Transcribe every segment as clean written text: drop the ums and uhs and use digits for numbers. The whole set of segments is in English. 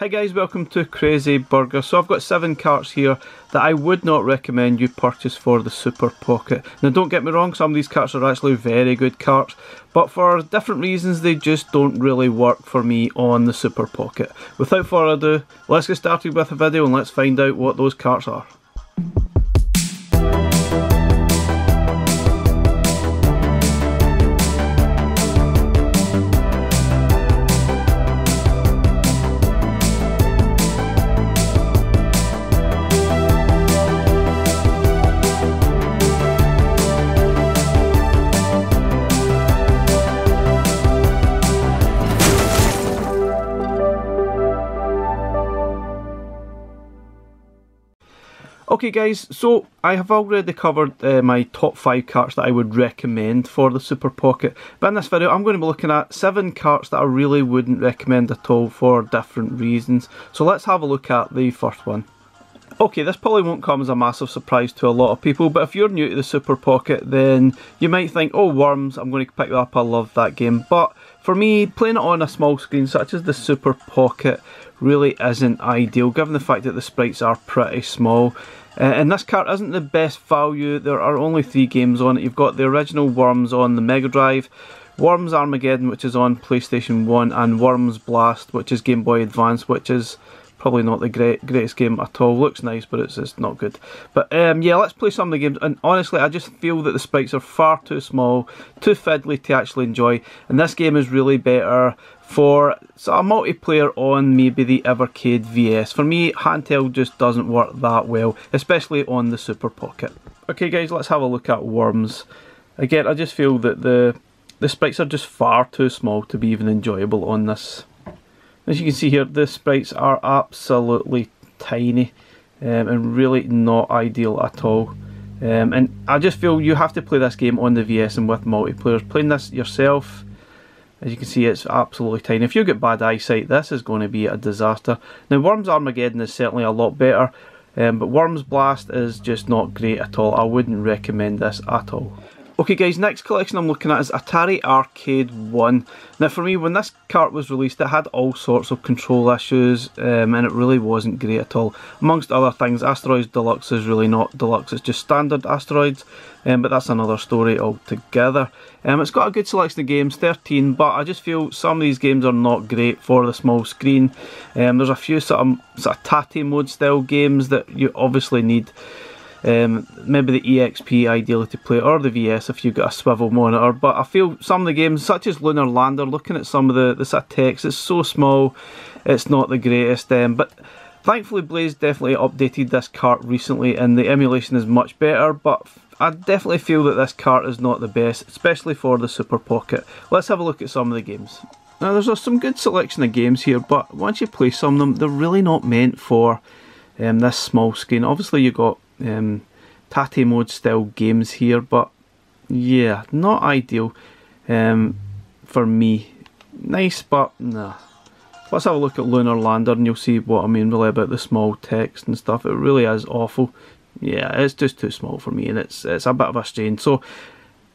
Hi guys, welcome to Crazy Burger. So I've got 7 carts here that I would not recommend you purchase for the Super Pocket. Now don't get me wrong, some of these carts are actually very good carts, but for different reasons they just don't really work for me on the Super Pocket. Without further ado, let's get started with the video and let's find out what those carts are. Okay guys, so I have already covered my top 5 carts that I would recommend for the Super Pocket, but in this video I'm going to be looking at 7 carts that I really wouldn't recommend at all for different reasons. So let's have a look at the first one. Okay, this probably won't come as a massive surprise to a lot of people, but if you're new to the Super Pocket then you might think, oh Worms, I'm going to pick that up, I love that game. But for me, playing it on a small screen such as the Super Pocket really isn't ideal, given the fact that the sprites are pretty small. And this cart isn't the best value. There are only 3 games on it. You've got the original Worms on the Mega Drive, Worms Armageddon which is on PlayStation 1, and Worms Blast which is Game Boy Advance, which is probably not the greatest game at all. Looks nice but it's not good. But yeah, let's play some of the games, and honestly I just feel that the sprites are far too small, too fiddly to actually enjoy, and this game is really better for sort of multiplayer on maybe the Evercade VS. For me, handheld just doesn't work that well, especially on the Super Pocket. Okay guys, let's have a look at Worms. Again, I just feel that the sprites are just far too small to be even enjoyable on this. As you can see here, the sprites are absolutely tiny and really not ideal at all. And I just feel you have to play this game on the VS and with multiplayer. Playing this yourself, as you can see, it's absolutely tiny. If you get bad eyesight, this is going to be a disaster. Now, Worms Armageddon is certainly a lot better, but Worms Blast is just not great at all. I wouldn't recommend this at all. Okay guys, next collection I'm looking at is Atari Arcade 1. Now for me, when this cart was released, it had all sorts of control issues and it really wasn't great at all. Amongst other things, Asteroids Deluxe is really not deluxe, it's just standard Asteroids, but that's another story altogether. It's got a good selection of games, 13, but I just feel some of these games are not great for the small screen. There's a few sort of tatty mode style games that you obviously need. Maybe the EXP ideally to play, or the VS if you've got a swivel monitor, but I feel some of the games such as Lunar Lander, looking at some of the sort of text, it's so small, it's not the greatest, but thankfully Blaze definitely updated this cart recently and the emulation is much better, but I definitely feel that this cart is not the best, especially for the Super Pocket. Let's have a look at some of the games. Now there's some good selection of games here, but once you play some of them, they're really not meant for this small screen. Obviously you've got tatty mode style games here, but yeah, not ideal for me. Nice, but nah. Let's have a look at Lunar Lander and you'll see what I mean really about the small text and stuff. It really is awful. Yeah, it's just too small for me and it's a bit of a strain. So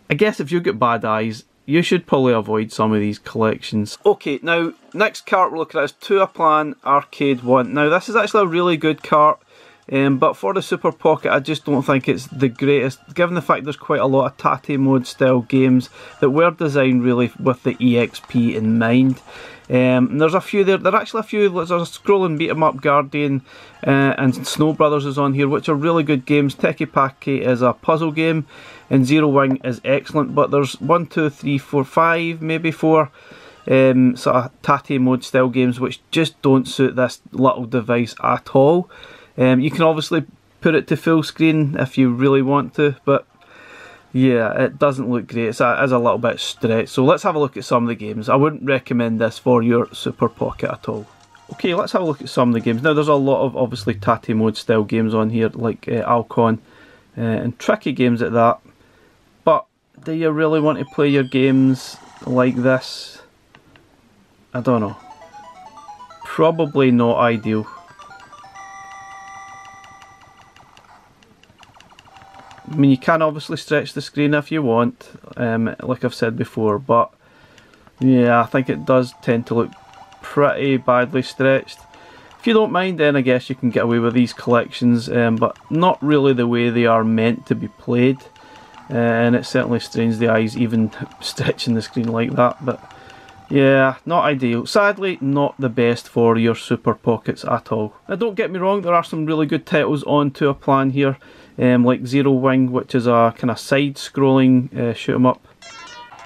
I guess if you get bad eyes, you should probably avoid some of these collections. Okay, now next cart we're looking at is Tuaplan Arcade 1. Now this is actually a really good cart. But for the Super Pocket I just don't think it's the greatest, given the fact there's quite a lot of tatty mode style games that were designed really with the EXP in mind. There's a few there are actually a few, there's a scrolling beat 'em up Guardian and Snow Brothers is on here, which are really good games. Teki Paki is a puzzle game and Zero Wing is excellent, but there's 1, 2, 3, 4, 5, maybe 4 sort of tatty mode style games which just don't suit this little device at all. You can obviously put it to full screen if you really want to, but yeah, it doesn't look great. It's a little bit stretched. So let's have a look at some of the games. I wouldn't recommend this for your Super Pocket at all. Okay, let's have a look at some of the games. Now there's a lot of obviously tatty mode style games on here, like Alcon, and tricky games at that. But do you really want to play your games like this? I don't know. Probably not ideal. I mean, you can obviously stretch the screen if you want, like I've said before, but yeah, I think it does tend to look pretty badly stretched. If you don't mind, then I guess you can get away with these collections, but not really the way they are meant to be played. And it certainly strains the eyes even stretching the screen like that, but yeah, not ideal. Sadly, not the best for your Super Pockets at all. Now don't get me wrong, there are some really good titles on to a plan here, like Zero Wing, which is a kind of side-scrolling shoot 'em up.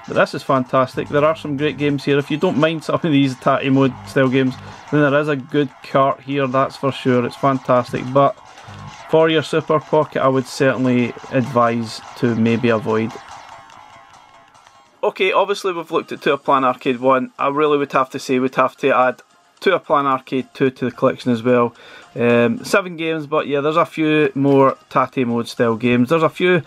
But this is fantastic. There are some great games here. If you don't mind some of these tatty mode style games, then there is a good cart here, that's for sure. It's fantastic, but for your Super Pocket, I would certainly advise to maybe avoid. Okay, obviously we've looked at 2 A Plan Arcade 1. I really would have to say we'd have to add 2 A Plan Arcade 2 to the collection as well. 7 games, but yeah, there's a few more tatty mode style games. There's a few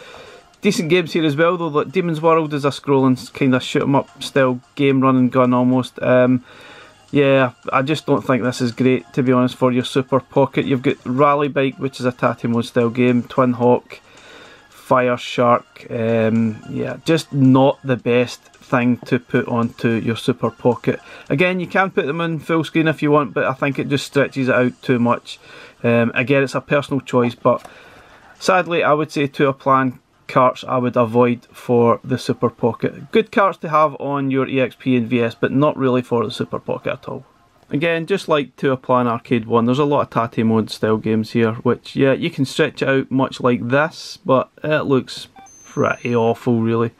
decent games here as well, though. Like Demon's World is a scrolling kind of shoot 'em up style game, run and gun almost. Yeah, I just don't think this is great, to be honest, for your Super Pocket. You've got Rally Bike, which is a tatty mode style game, Twin Hawk, Fire Shark. Yeah, just not the best thing to put onto your Super Pocket. Again, you can put them in full screen if you want, but I think it just stretches it out too much. Again, it's a personal choice, but sadly, I would say 2 A Plan carts I would avoid for the Super Pocket. Good carts to have on your EXP and VS, but not really for the Super Pocket at all. Again, just like 2 A Plan Arcade 1, there's a lot of tatty mode style games here, which, yeah, you can stretch it out much like this, but it looks pretty awful, really.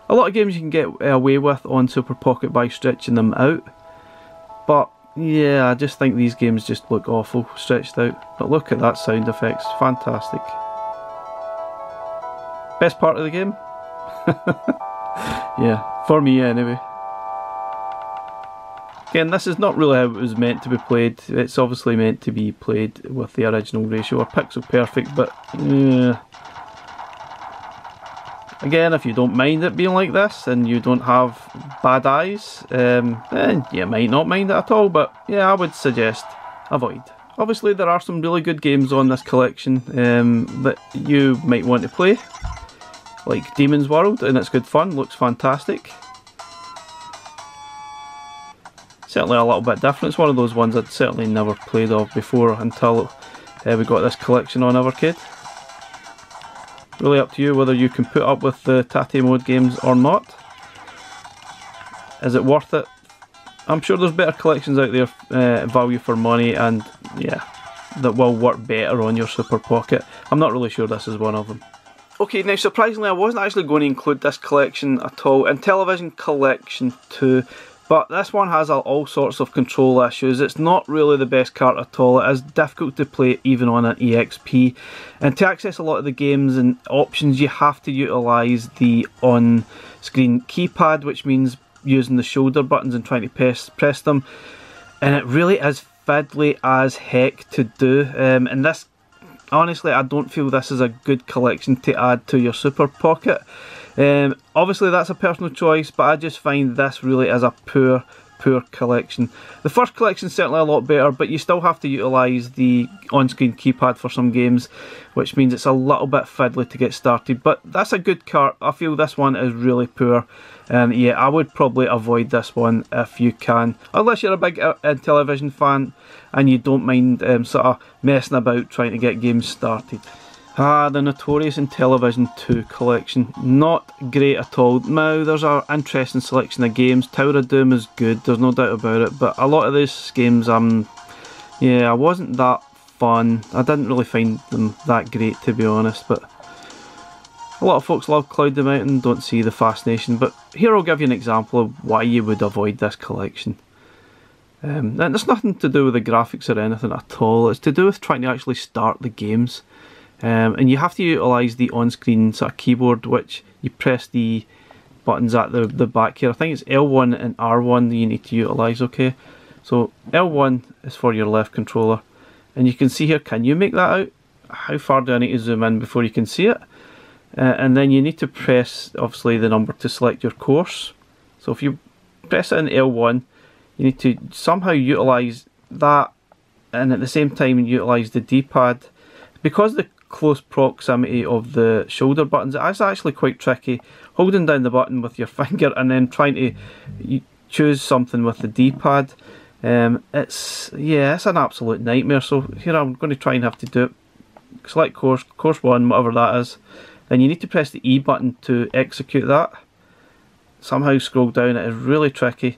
A lot of games you can get away with on Super Pocket by stretching them out, but yeah, I just think these games just look awful stretched out. But look at that sound effects, fantastic. Best part of the game? Yeah, for me anyway. Again, this is not really how it was meant to be played. It's obviously meant to be played with the original ratio or pixel perfect, but yeah. Again, if you don't mind it being like this and you don't have bad eyes, then you might not mind it at all, but yeah, I would suggest avoid. Obviously there are some really good games on this collection that you might want to play, like Demon's World, and it's good fun, looks fantastic. Certainly a little bit different. It's one of those ones I'd certainly never played of before until we got this collection on Evercade. Really up to you whether you can put up with the tatty mode games or not. Is it worth it? I'm sure there's better collections out there, value for money, and yeah, that will work better on your Super Pocket. I'm not really sure this is one of them. Okay, now surprisingly I wasn't actually going to include this collection at all in Television Collection 2. But this one has all sorts of control issues. It's not really the best cart at all. It is difficult to play even on an EXP. And to access a lot of the games and options, you have to utilise the on-screen keypad, which means using the shoulder buttons and trying to press them. And it really is fiddly as heck to do. And this, honestly, I don't feel this is a good collection to add to your Super Pocket. Obviously that's a personal choice, but I just find this really is a poor collection. The first collection is certainly a lot better, but you still have to utilise the on-screen keypad for some games, which means it's a little bit fiddly to get started. But that's a good cart. I feel this one is really poor, and yeah, I would probably avoid this one if you can, unless you're a big television fan and you don't mind sort of messing about trying to get games started. Ah, the notorious Intellivision 2 collection. Not great at all. Now, there's an interesting selection of games. Tower of Doom is good, there's no doubt about it, but a lot of these games, yeah, I wasn't that fun. I didn't really find them that great, to be honest, but a lot of folks love Cloud the Mountain, don't see the fascination, but here I'll give you an example of why you would avoid this collection. And it's nothing to do with the graphics or anything at all, it's to do with trying to actually start the games. And you have to utilise the on-screen sort of keyboard, which you press the buttons at the back here. I think it's L1 and R1 that you need to utilise, okay? So L1 is for your left controller, and you can see here, can you make that out? How far do I need to zoom in before you can see it? And then you need to press, obviously, the number to select your course. So if you press it in L1, you need to somehow utilise that, and at the same time utilise the D-pad. Because the close proximity of the shoulder buttons, it's actually quite tricky holding down the button with your finger and then trying to choose something with the D-pad. It's an absolute nightmare. So here I'm going to try and have to do it. Select course 1, whatever that is. Then you need to press the E button to execute that. Somehow scroll down, it is really tricky.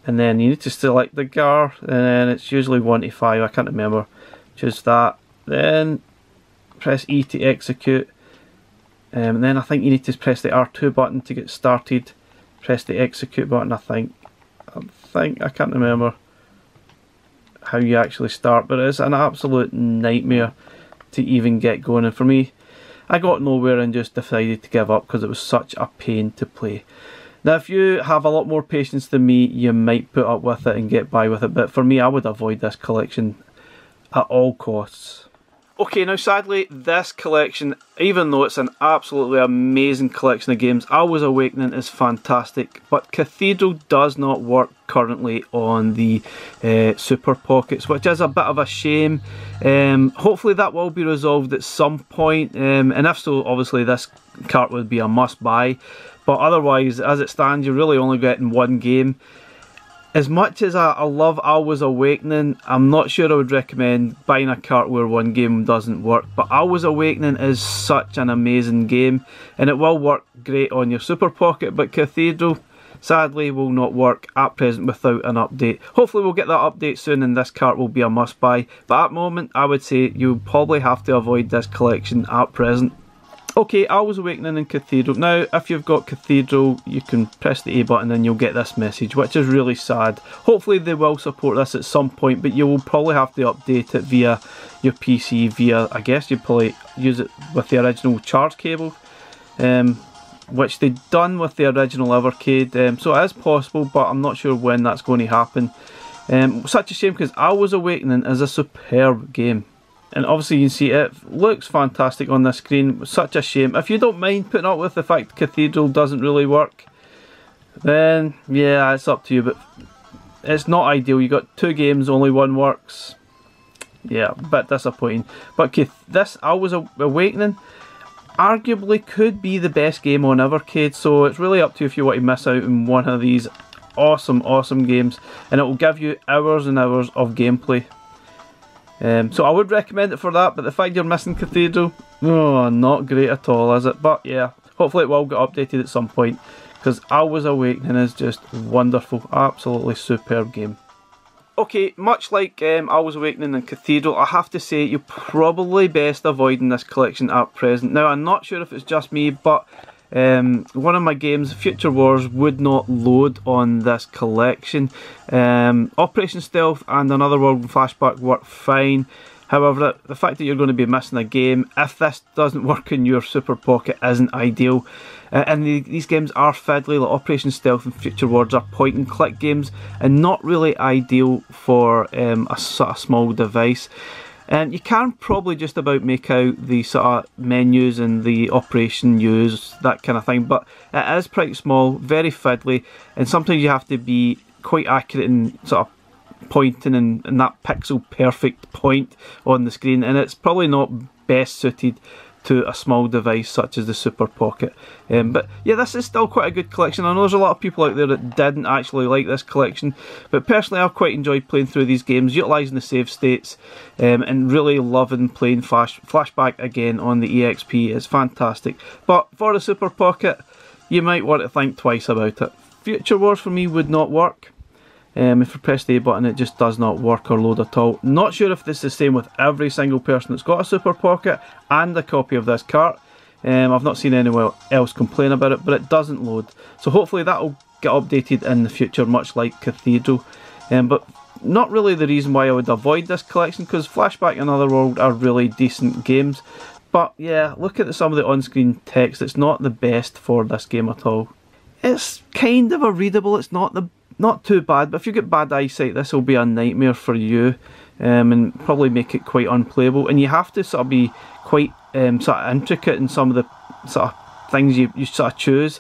And then you need to select the GAR, and then it's usually 1 to 5, I can't remember. Choose that. Then press E to execute. And then I think you need to press the R2 button to get started. Press the execute button, I think. I can't remember how you actually start, but it's an absolute nightmare to even get going. And for me, I got nowhere and just decided to give up because it was such a pain to play. Now if you have a lot more patience than me, you might put up with it and get by with it, but for me I would avoid this collection at all costs. Okay, now sadly this collection, even though it's an absolutely amazing collection of games, I Was Awakening is fantastic, but Cathedral does not work currently on the Super Pockets, which is a bit of a shame. Hopefully that will be resolved at some point, and if so, obviously this cart would be a must buy, but otherwise as it stands you're really only getting one game. As much as I love I Was Awakening, I'm not sure I would recommend buying a cart where one game doesn't work, but I Was Awakening is such an amazing game and it will work great on your Super Pocket, but Cathedral sadly will not work at present without an update. Hopefully we'll get that update soon and this cart will be a must buy, but at the moment I would say you probably have to avoid this collection at present. Okay, I Was Awakening and Cathedral. Now, if you've got Cathedral, you can press the A button and you'll get this message, which is really sad. Hopefully they will support this at some point, but you will probably have to update it via your PC, via, I guess you'd probably use it with the original charge cable, which they'd done with the original Evercade, so it is possible, but I'm not sure when that's going to happen. Such a shame because I Was Awakening is a superb game. And obviously you can see it looks fantastic on the screen. Such a shame. If you don't mind putting up with the fact Cathedral doesn't really work, then yeah, it's up to you, but it's not ideal. You got 2 games, only one works. Yeah, a bit disappointing. But this I Was Awakening arguably could be the best game on Evercade, so it's really up to you if you want to miss out on one of these awesome games, and it will give you hours and hours of gameplay. So I would recommend it for that, but the fact you're missing Cathedral, oh, not great at all, is it? But yeah, hopefully it will get updated at some point, because I Was Awakening is just wonderful, absolutely superb game. Okay, much like I Was Awakening and Cathedral, I have to say you're probably best avoiding this collection at present. Now I'm not sure if it's just me, but one of my games, Future Wars, would not load on this collection. Operation Stealth and Another World and Flashback work fine. However, the fact that you're going to be missing a game, if this doesn't work in your Super Pocket, isn't ideal. And these games are fiddly, like Operation Stealth and Future Wars are point and click games and not really ideal for a sort of small device. And you can probably just about make out the sort of menus and the operation use, that kind of thing, but it is pretty small, very fiddly, and sometimes you have to be quite accurate in sort of pointing and that pixel perfect point on the screen, and it's probably not best suited to a small device such as the Super Pocket. But yeah, this is still quite a good collection. I know there's a lot of people out there that didn't actually like this collection, but personally I've quite enjoyed playing through these games, utilising the save states, and really loving playing Flashback again on the EXP. It's fantastic. But for the Super Pocket, you might want to think twice about it. Future Wars for me would not work. If you press the A button, it just does not work or load at all. Not sure if this is the same with every single person that's got a Super Pocket and a copy of this cart. I've not seen anyone else complain about it, but it doesn't load. So hopefully that will get updated in the future, much like Cathedral. But not really the reason why I would avoid this collection, because Flashback and Another World are really decent games. But yeah, look at some of the on-screen text. It's not the best for this game at all. It's kind of a readable, it's not too bad, but if you get bad eyesight, this will be a nightmare for you, and probably make it quite unplayable. And you have to sort of be quite sort of intricate in some of the sort of things you sort of choose.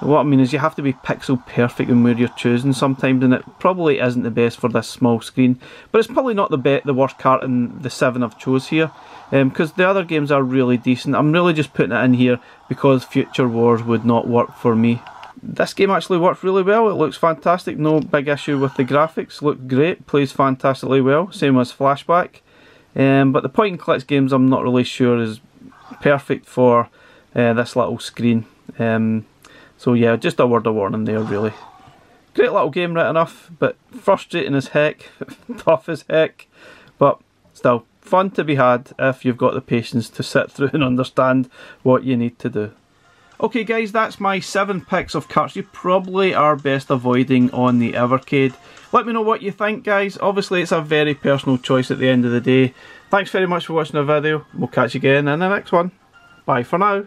What I mean is you have to be pixel perfect in where you're choosing sometimes, and it probably isn't the best for this small screen. But it's probably not the worst cart in the 7 I've chose here, because the other games are really decent. I'm really just putting it in here because Future Wars would not work for me. this game actually works really well. It looks fantastic, no big issue with the graphics, look great, plays fantastically well, same as Flashback. But the point and click games I'm not really sure is perfect for this little screen. So yeah, just a word of warning there really. Great little game, right enough, but frustrating as heck, tough as heck, but still fun to be had if you've got the patience to sit through and understand what you need to do. Okay guys, that's my 7 picks of carts you probably are best avoiding on the Evercade. Let me know what you think guys, obviously it's a very personal choice at the end of the day. Thanks very much for watching the video, we'll catch you again in the next one. Bye for now.